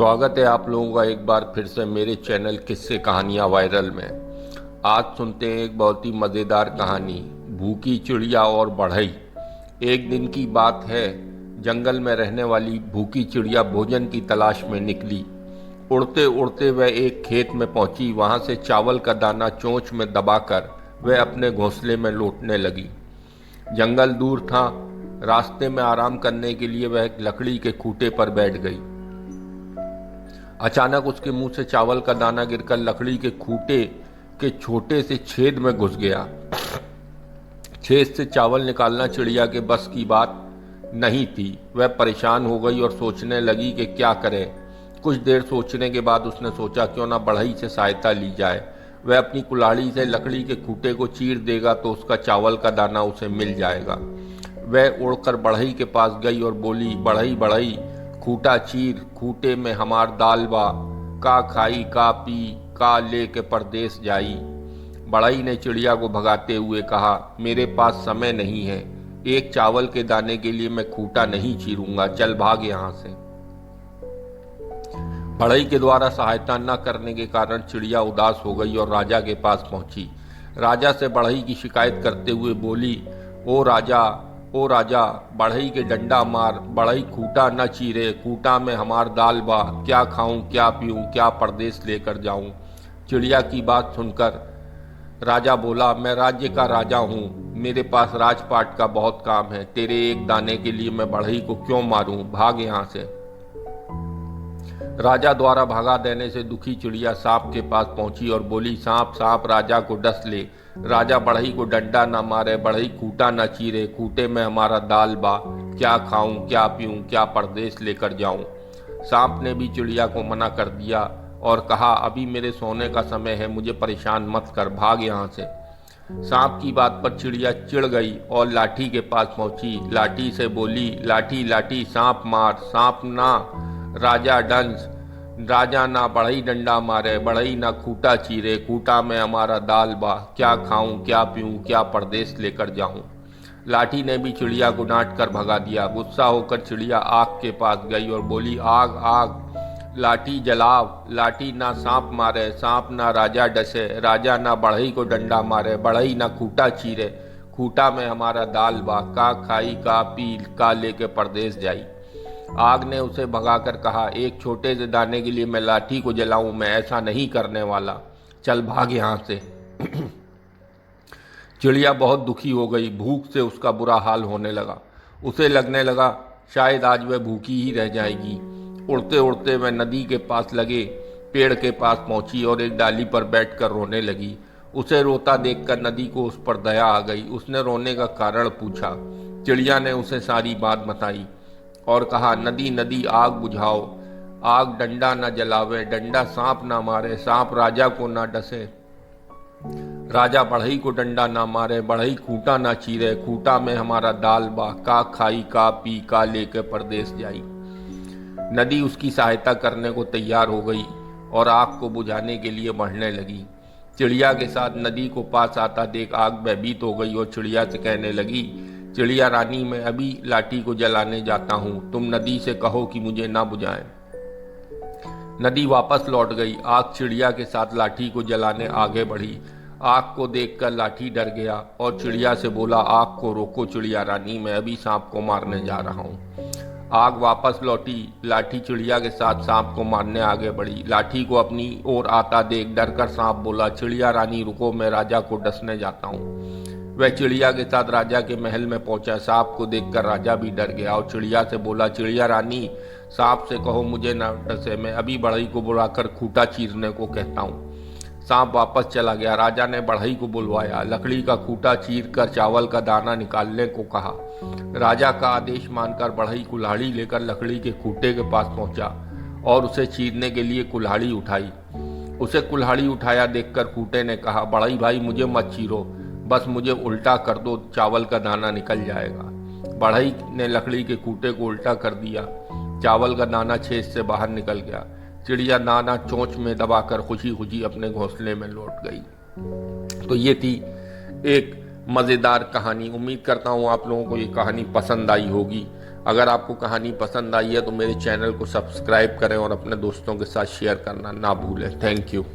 स्वागत है आप लोगों का एक बार फिर से मेरे चैनल किस्से कहानियाँ वायरल में। आज सुनते हैं एक बहुत ही मज़ेदार कहानी, भूखी चिड़िया और बढ़ई। एक दिन की बात है, जंगल में रहने वाली भूखी चिड़िया भोजन की तलाश में निकली। उड़ते उड़ते वह एक खेत में पहुंची। वहां से चावल का दाना चोंच में दबाकर वह अपने घोंसले में लौटने लगी। जंगल दूर था। रास्ते में आराम करने के लिए वह एक लकड़ी के खूंटे पर बैठ गई। अचानक उसके मुंह से चावल का दाना गिरकर लकड़ी के खूंटे के छोटे से छेद में घुस गया। छेद से चावल निकालना चिड़िया के बस की बात नहीं थी। वह परेशान हो गई और सोचने लगी कि क्या करे। कुछ देर सोचने के बाद उसने सोचा क्यों ना बढ़ई से सहायता ली जाए। वह अपनी कुल्हाड़ी से लकड़ी के खूंटे को चीर देगा तो उसका चावल का दाना उसे मिल जाएगा। वह उड़कर बढ़ई के पास गई और बोली, बढ़ई बढ़ई खूंटा चीर, खूंटे में हमार दाल बा, का खाई का पी का ले के परदेस जाई। बढ़ई ने चिड़िया को भगाते हुए कहा, मेरे पास समय नहीं है, एक चावल के दाने के लिए मैं खूंटा नहीं चीरूंगा, चल भाग यहाँ से। बढ़ई के द्वारा सहायता न करने के कारण चिड़िया उदास हो गई और राजा के पास पहुंची। राजा से बढ़ई की शिकायत करते हुए बोली, ओ राजा, बढ़ई के डंडा मार, बढ़ई खूंटा न चीरे, खूंटा में हमार दाल बा, क्या खाऊं क्या पीऊं, क्या परदेश लेकर जाऊं। चिड़िया की बात सुनकर राजा बोला, मैं राज्य का राजा हूँ, मेरे पास राजपाट का बहुत काम है, तेरे एक दाने के लिए मैं बढ़ई को क्यों मारूं, भाग यहाँ से। राजा द्वारा भगा देने से दुखी चिड़िया सांप के पास पहुंची और बोली, सांप सांप राजा को डस ले। राजा बढ़ई को डंडा न मारे, बढ़ई खूंटा न चीरे, खूंटे में हमारा दाल बा, क्या खाऊं क्या पीऊं, क्या परदेश लेकर जाऊं। सांप ने भी चिड़िया को मना कर दिया और कहा, अभी मेरे सोने का समय है, मुझे परेशान मत कर, भाग यहाँ से। सांप की बात पर चिड़िया चिढ़ गई और लाठी के पास पहुंची। लाठी से बोली, लाठी लाठी सांप मार, सांप ना राजा डंस, राजा ना बढ़ई डंडा मारे, बढ़ई ना खूंटा चीरे, खूंटा में हमारा दाल बा, क्या खाऊं क्या पीऊं, क्या परदेश लेकर जाऊं। लाठी ने भी चिड़िया को डांट कर भगा दिया। गुस्सा होकर चिड़िया आग के पास गई और बोली, आग आग लाठी जलाव, लाठी ना सांप मारे, सांप ना राजा डसे, राजा ना बढ़ई को डंडा मारे, बढ़ई ना खूंटा चीरे, खूंटा में हमारा दाल बा, का खाई का पी का लेके परदेश जाई। आग ने उसे भगाकर कहा, एक छोटे से दाने के लिए मैं लाठी को जलाऊं, मैं ऐसा नहीं करने वाला, चल भाग यहाँ से। चिड़िया बहुत दुखी हो गई। भूख से उसका बुरा हाल होने लगा। उसे लगने लगा शायद आज वह भूखी ही रह जाएगी। उड़ते उड़ते वह नदी के पास लगे पेड़ के पास पहुंची और एक डाली पर बैठकर रोने लगी। उसे रोता देखकर नदी को उस पर दया आ गई। उसने रोने का कारण पूछा। चिड़िया ने उसे सारी बात बताई और कहा, नदी नदी आग बुझाओ, आग डंडा न जलावे, डंडा सांप ना मारे, सांप राजा को ना डसे, राजा बढ़ई को डंडा ना मारे, बढ़ई खूंटा ना चीरे, खूंटा में हमारा दाल बा, का खाई का पी का लेके परदेश जाई। नदी उसकी सहायता करने को तैयार हो गई और आग को बुझाने के लिए बढ़ने लगी। चिड़िया के साथ नदी को पास आता देख आग भयभीत हो गई और चिड़िया से कहने लगी, चिड़िया रानी, मैं अभी लाठी को जलाने जाता हूँ, तुम नदी से कहो कि मुझे ना बुझाए। नदी वापस लौट गई। आग चिड़िया के साथ लाठी को जलाने आगे बढ़ी। आग को देखकर लाठी डर गया और चिड़िया से बोला, आग को रोको चिड़िया रानी, मैं अभी सांप को मारने जा रहा हूँ। आग वापस लौटी। लाठी चिड़िया के साथ सांप को मारने आगे बढ़ी। लाठी को अपनी ओर आता देख डरकर सांप बोला, चिड़िया रानी रुको, मैं राजा को डसने जाता हूँ। वह चिड़िया के साथ राजा के महल में पहुंचा। सांप को देखकर राजा भी डर गया और चिड़िया से बोला, चिड़िया रानी, सांप से कहो मुझे न डसे, मैं अभी बढ़ई को बुलाकर खूंटा चीरने को कहता हूँ। सांप वापस चला गया। राजा ने बढ़ई को बुलवाया, लकड़ी का खूंटा चीर कर चावल का दाना निकालने को कहा। राजा का आदेश मानकर बढ़ई कुल्हाड़ी लेकर लकड़ी के खूंटे के पास पहुंचा और उसे चीरने के लिए कुल्हाड़ी उठाई। उसे कुल्हाड़ी उठाया देखकर खूंटे ने कहा, बढ़ई भाई मुझे मत चीरो, बस मुझे उल्टा कर दो, चावल का दाना निकल जाएगा। बढ़ई ने लकड़ी के खूंटे को उल्टा कर दिया। चावल का दाना छेद से बाहर निकल गया। चिड़िया दाना चोंच में दबाकर खुशी खुशी अपने घोंसले में लौट गई। तो ये थी एक मज़ेदार कहानी। उम्मीद करता हूँ आप लोगों को ये कहानी पसंद आई होगी। अगर आपको कहानी पसंद आई है तो मेरे चैनल को सब्सक्राइब करें और अपने दोस्तों के साथ शेयर करना ना भूलें। Thank you.